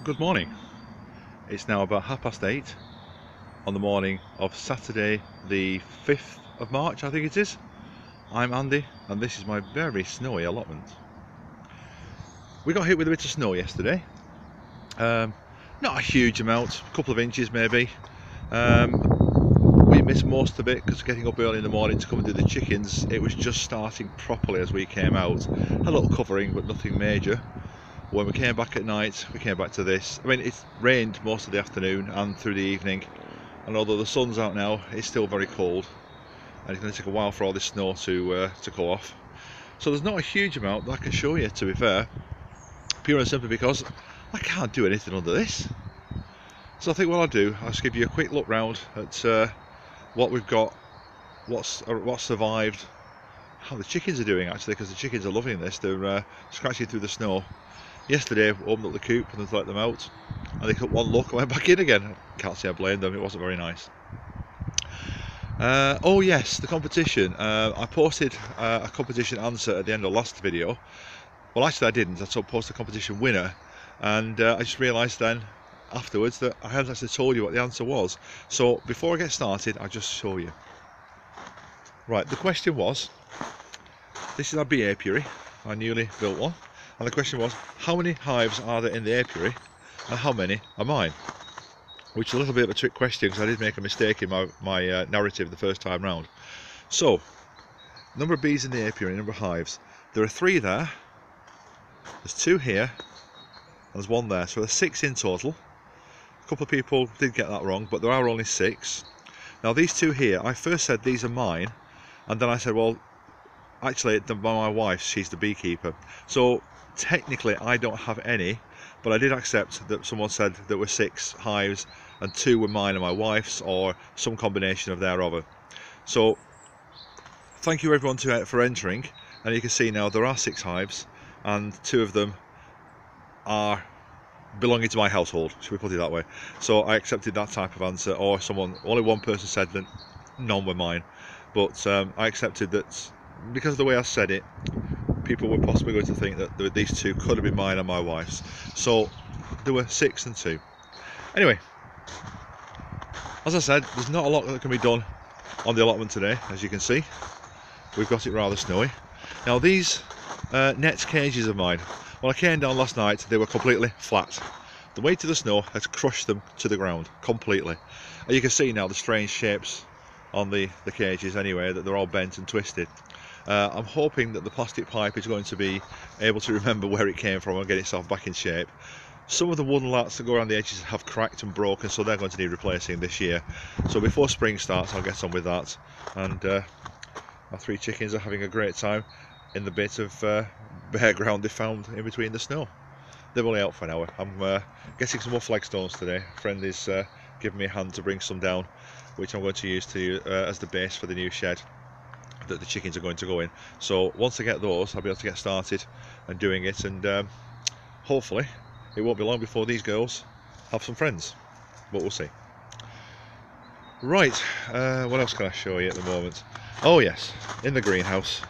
Good morning. It's now about 8:30 on the morning of Saturday the 5th of March, I think it is. I'm Andy and this is my very snowy allotment. We got hit with a bit of snow yesterday. Not a huge amount, a couple of inches maybe. We missed most of it because getting up early in the morning to come and do the chickens, it was just starting properly as we came out. A little covering but nothing major. When we came back at night, we came back to this. I mean, it's rained most of the afternoon and through the evening, and although the sun's out now, it's still very cold, and it's going to take a while for all this snow to go off. So there's not a huge amount that I can show you, to be fair, pure and simply because I can't do anything under this. So I think what I'll do, I'll just give you a quick look round at what we've got, what's survived, how the chickens are doing actually, because the chickens are loving this. They're scratching through the snow. Yesterday I opened up the coop and let them out, and they took one look and went back in again. Can't say I blame them, it wasn't very nice. Oh yes, the competition. I posted a competition answer at the end of the last video. Well, actually I didn't. I posted a competition winner, and I just realised then afterwards that I hadn't actually told you what the answer was. So before I get started, I'll just show you. Right, the question was, this is our bee apiary, I newly built one. And the question was, how many hives are there in the apiary and how many are mine? Which is a little bit of a trick question because I did make a mistake in my narrative the first time round. So, number of bees in the apiary, number of hives. There are 3 there, there's 2 here, and there's 1 there. So there's 6 in total. A couple of people did get that wrong, but there are only 6. Now these 2 here, I first said these are mine, and then I said, well, actually my wife, she's the beekeeper. So technically I don't have any, but I did accept that someone said there were 6 hives and 2 were mine and my wife's, or some combination of thereof. So thank you everyone for entering, and you can see now there are 6 hives and 2 of them are belonging to my household, should we put it that way. So I accepted that type of answer, or only one person said that none were mine, but I accepted that because of the way I said it, people were possibly going to think that these 2 could have been mine and my wife's. So there were 6 and 2. Anyway, as I said, there's not a lot that can be done on the allotment today. As you can see, we've got it rather snowy. Now these net cages of mine, when I came down last night, they were completely flat. The weight of the snow has crushed them to the ground completely, and you can see now the strange shapes on the cages anyway, that they're all bent and twisted. I'm hoping that the plastic pipe is going to be able to remember where it came from and get itself back in shape. Some of the wooden lats that go around the edges have cracked and broken, so they're going to need replacing this year. So before spring starts, I'll get on with that. And our 3 chickens are having a great time in the bit of bare ground they found in between the snow. They're only out for an hour. I'm getting some more flagstones today. A friend is giving me a hand to bring some down, which I'm going to use as the base for the new shed that the chickens are going to go in. So once I get those, I'll be able to get started and doing it, and hopefully it won't be long before these girls have some friends, but we'll see. Right, what else can I show you at the moment? Oh yes, in the greenhouse.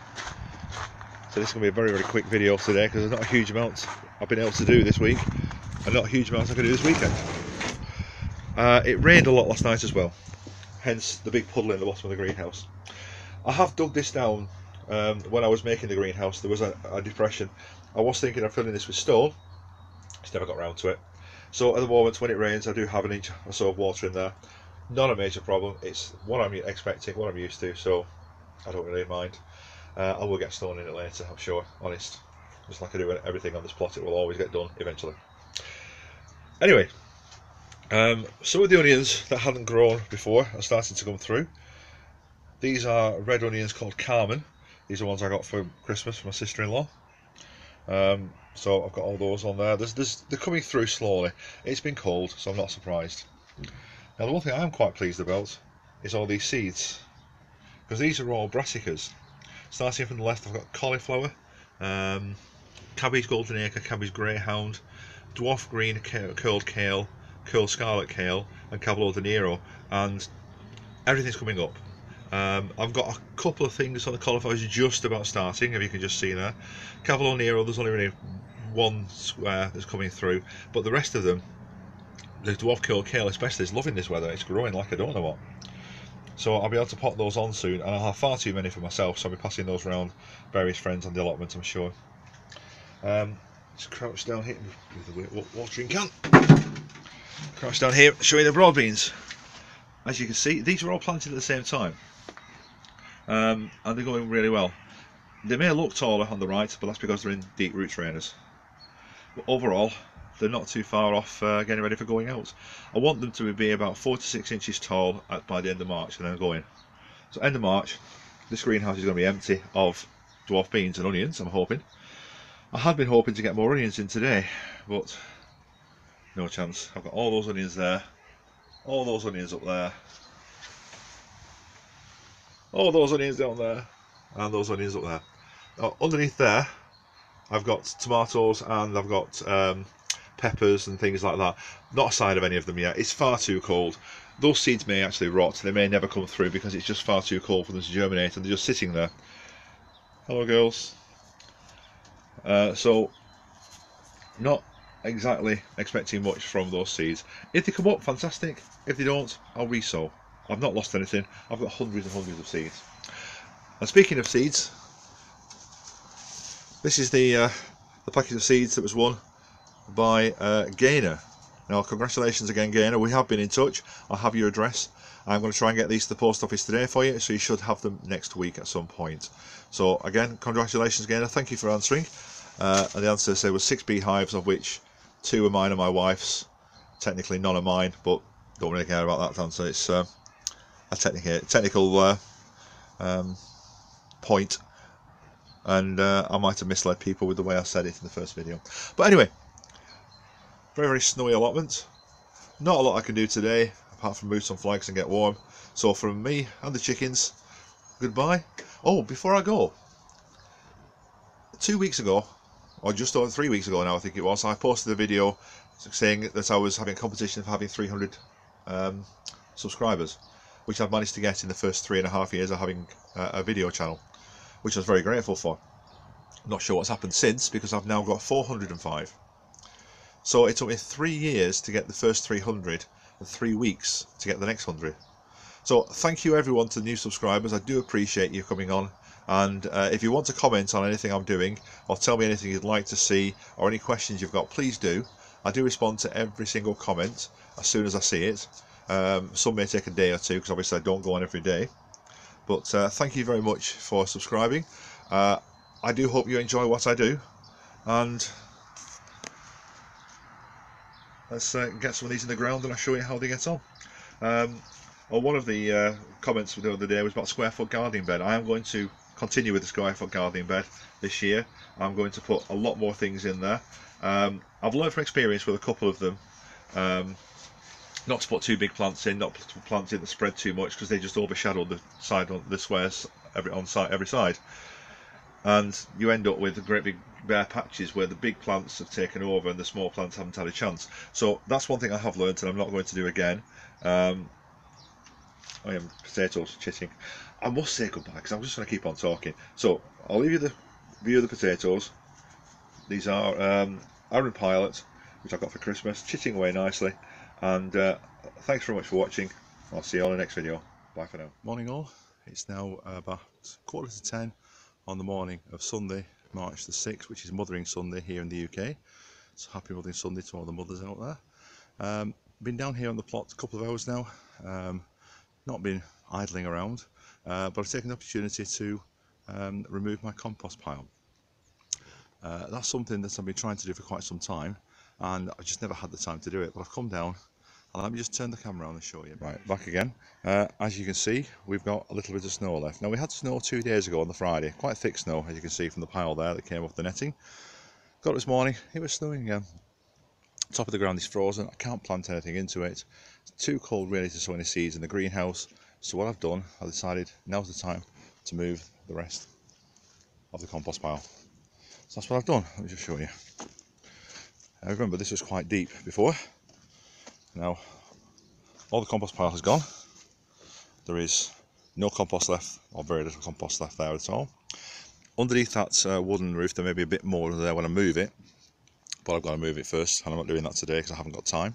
So this is going to be a very, very quick video today because there's not a huge amount I've been able to do this week, and not a huge amount I can do this weekend. It rained a lot last night as well, hence the big puddle in the bottom of the greenhouse. I have dug this down. When I was making the greenhouse, there was a depression. I was thinking of filling this with stone, just never got around to it. So at the moment, when it rains, I do have an inch or so of water in there. Not a major problem. It's what I'm expecting, what I'm used to, so I don't really mind. I will get stone in it later, I'm sure, honest. Just like I do everything on this plot, it will always get done eventually. Anyway, some of the onions that hadn't grown before are starting to come through. These are red onions called Carmen. These are ones I got for Christmas from my sister-in-law. So I've got all those on there. They're coming through slowly. It's been cold, so I'm not surprised. Now the one thing I am quite pleased about is all these seeds, because these are all brassicas. Starting from the left, I've got cauliflower, cabbage golden acre, cabbage greyhound, dwarf green curled kale, curled scarlet kale, and Cavolo de Nero, and everything's coming up. I've got a couple of things on the cauliflower just about starting, if you can just see there. Cavolo Nero, there's only really one square that's coming through, but the rest of them, the dwarf curled kale especially, is loving this weather. It's growing like I don't know what. So I'll be able to pot those on soon, and I'll have far too many for myself, so I'll be passing those around various friends on the allotment, I'm sure. Just crouch down here with the watering can. Crouch down here, show you the broad beans. As you can see, these are all planted at the same time, and they're going really well. They may look taller on the right, but that's because they're in deep root trainers. But overall, they're not too far off getting ready for going out. I want them to be about 4 to 6 inches tall by the end of March, and then going. So end of March, this greenhouse is going to be empty of dwarf beans and onions, I'm hoping. I had been hoping to get more onions in today, but no chance. I've got all those onions there, all those onions up there, all those onions down there, and those onions up there. Now, underneath there, I've got tomatoes and I've got peppers and things like that. Not a sign of any of them yet. It's far too cold. Those seeds may actually rot. They may never come through because it's just far too cold for them to germinate, and they're just sitting there. Hello, girls. So, not exactly expecting much from those seeds. If they come up, fantastic. If they don't, I'll resow. I've not lost anything. I've got hundreds and hundreds of seeds. And speaking of seeds, this is the packet of seeds that was won by Gaynor. Now, congratulations again, Gaynor. We have been in touch. I have your address. I'm going to try and get these to the post office today for you, so you should have them next week at some point. So again, congratulations, Gaynor. Thank you for answering. And the answer was 6 beehives, of which 2 are mine and my wife's. Technically none are mine, but don't really care about that answer. It's a technical point, and I might have misled people with the way I said it in the first video. But anyway, very, very snowy allotment. Not a lot I can do today apart from move some flags and get warm. So from me and the chickens, goodbye. Oh, before I go, 2 weeks ago, or just over 3 weeks ago now I think it was, I posted a video saying that I was having a competition for having 300 subscribers, which I've managed to get in the first 3.5 years of having a video channel, which I was very grateful for. Not sure what's happened since, because I've now got 405. So it took me 3 years to get the first 300 and 3 weeks to get the next 100. So thank you everyone to new subscribers. I do appreciate you coming on, and if you want to comment on anything I'm doing or tell me anything you'd like to see or any questions you've got, please do. I do respond to every single comment as soon as I see it. Some may take a day or two because obviously I don't go on every day, but thank you very much for subscribing. I do hope you enjoy what I do, and let's get some of these in the ground and I'll show you how they get on. Well, one of the comments the other day was about square foot gardening bed. I am going to continue with the square foot gardening bed this year. I'm going to put a lot more things in there. I've learned from experience with a couple of them not to put too big plants in, not to put plants in that spread too much, because they just overshadow the side on the squares every side, and you end up with great big bare patches where the big plants have taken over and the small plants haven't had a chance. So that's one thing I have learned and I'm not going to do again. I am potatoes chitting. I must say goodbye because I'm just going to keep on talking. So I'll leave you the view of the potatoes. These are Aaron Pilot, which I got for Christmas, chitting away nicely. And thanks very much for watching. I'll see you on the next video. Bye for now. Morning all. It's now about 9:45 on the morning of Sunday, March the 6th, which is Mothering Sunday here in the UK. So happy Mothering Sunday to all the mothers out there. Been down here on the plot a couple of hours now. Not been idling around, but I've taken the opportunity to remove my compost pile. That's something that I've been trying to do for quite some time, and I just never had the time to do it. But I've come down, and let me just turn the camera on and show you. Right, back again. As you can see, we've got a little bit of snow left. Now, we had snow 2 days ago on the Friday, quite thick snow, as you can see from the pile there that came off the netting. Got it this morning, it was snowing again. Top of the ground is frozen, I can't plant anything into it. It's too cold really to sow any seeds in the greenhouse. So what I've done, I decided now's the time to move the rest of the compost pile. So that's what I've done. Let me just show you. Now remember, this was quite deep before. Now all the compost pile has gone. There is no compost left, or very little compost left there at all. Underneath that wooden roof there may be a bit more there when I move it. but I've got to move it first, and I'm not doing that today because I haven't got time.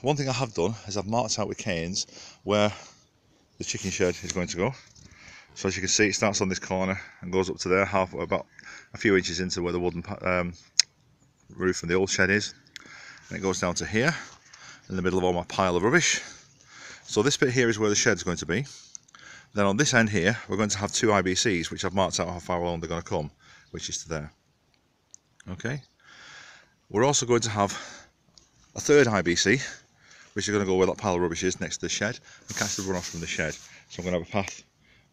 One thing I have done is I've marked out with canes where the chicken shed is going to go. So as you can see, it starts on this corner and goes up to there, about a few inches into where the wooden roof from the old shed is, and it goes down to here in the middle of all my pile of rubbish. So this bit here is where the shed's going to be. Then on this end here, we're going to have 2 IBCs, which I've marked out how far along they're going to come, which is to there. Okay. We're also going to have a third IBC, which is going to go where that pile of rubbish is next to the shed, and catch the runoff from the shed. So I'm going to have a path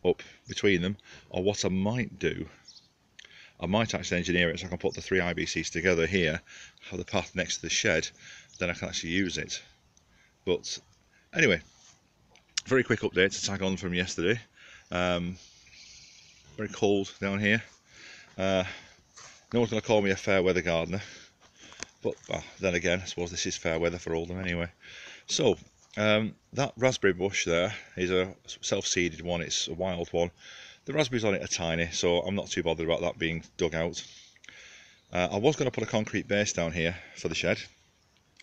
up between them, or what I might do, I might actually engineer it so I can put the 3 IBCs together here, have the path next to the shed, then I can actually use it. But anyway, very quick update to tag on from yesterday. Very cold down here. No one's going to call me a fair weather gardener, but then again, I suppose this is fair weather for Oldham anyway. So that raspberry bush there is a self-seeded one, it's a wild one. The raspberries on it are tiny, so I'm not too bothered about that being dug out. I was going to put a concrete base down here for the shed.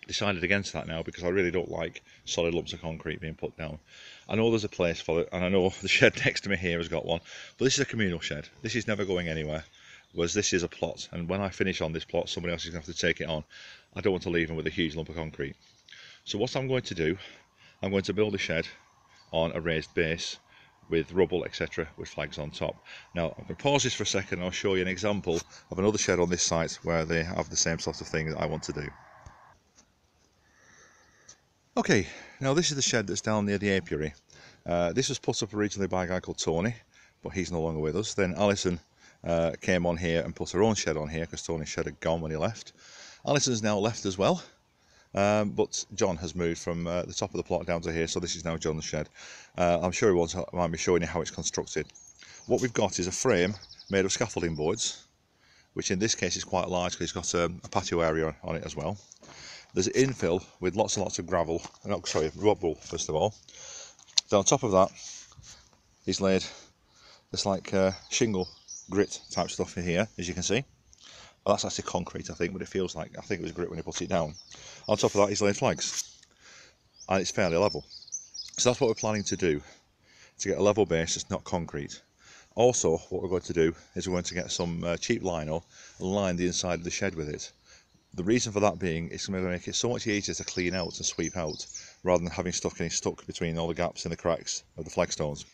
Decided against that now because I really don't like solid lumps of concrete being put down. I know there's a place for it, and I know the shed next to me here has got one, but this is a communal shed. This is never going anywhere, whereas this is a plot, and when I finish on this plot, somebody else is going to have to take it on. I don't want to leave them with a huge lump of concrete. So what I'm going to do, I'm going to build a shed on a raised base with rubble, etc., with flags on top. Now I'm going to pause this for a second and I'll show you an example of another shed on this site where they have the same sort of thing that I want to do. Okay, now this is the shed that's down near the apiary. This was put up originally by a guy called Tony, but he's no longer with us. Then Alison came on here and put her own shed on here because Tony's shed had gone when he left. Alison's now left as well. But John has moved from the top of the plot down to here, so this is now John's shed. I'm sure he won't mind me showing you how it's constructed. What we've got is a frame made of scaffolding boards, which in this case is quite large because it's got a patio area on it as well. There's infill with lots and lots of gravel, rubble first of all. Then on top of that, he's laid this like shingle grit type stuff in here, as you can see. Well, that's actually concrete, I think, but it feels like, I think it was grit when he put it down. On top of that, he's laid flags, and it's fairly level. So that's what we're planning to do, to get a level base that's not concrete. Also, what we're going to do is we're going to get some cheap lino and line the inside of the shed with it. The reason for that being, it's going to make it so much easier to clean out and sweep out, rather than having stuck between all the gaps and the cracks of the flagstones.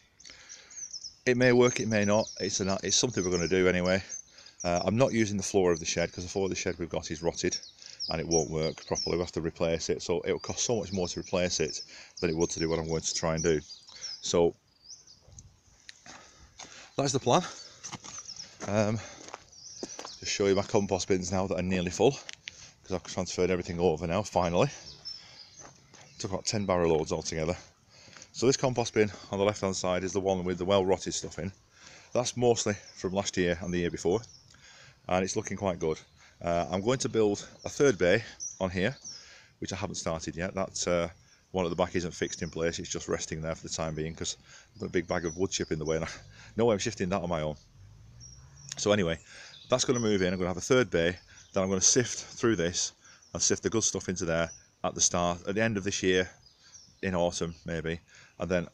It may work, it may not. It's something we're going to do anyway. I'm not using the floor of the shed because the floor of the shed we've got is rotted and it won't work properly. We have to replace it, so it will cost so much more to replace it than it would to do what I'm going to try and do. So that's the plan. Just show you my compost bins now that are nearly full because I've transferred everything over now finally. Took about 10 barrow loads altogether. So this compost bin on the left hand side is the one with the well rotted stuff in. That's mostly from last year and the year before, and it's looking quite good. I'm going to build a third bay on here, which I haven't started yet. That one at the back isn't fixed in place, it's just resting there for the time being because I've got a big bag of wood chip in the way and no way I'm shifting that on my own. So anyway, that's going to move in. I'm going to have a third bay, then I'm going to sift through this and sift the good stuff into there at the end of this year, in autumn maybe, and then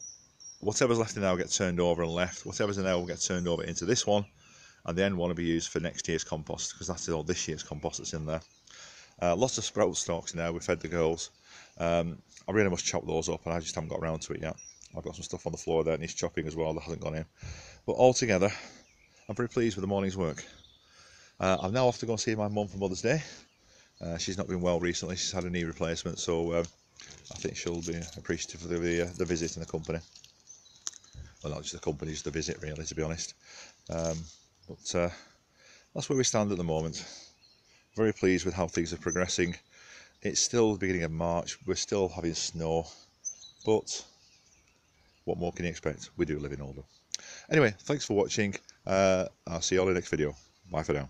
whatever's left in there will get turned over and left. Whatever's in there will get turned over into this one, and the end one will be used for next year's compost because that's all this year's compost that's in there. Lots of sprout stalks in there. We fed the girls. I really must chop those up, and I just haven't got around to it yet. I've got some stuff on the floor there that needs chopping as well that hasn't gone in. But altogether, I'm very pleased with the morning's work. I'm now off to go and see my mum for Mother's Day. She's not been well recently. She's had a knee replacement, so I think she'll be appreciative of the visit and the company. Well, not just the company, just the visit really, to be honest. But that's where we stand at the moment. Very pleased with how things are progressing. It's still the beginning of March, we're still having snow, but what more can you expect? We do live in Oldham. Anyway, thanks for watching. I'll see you all in the next video. Bye for now.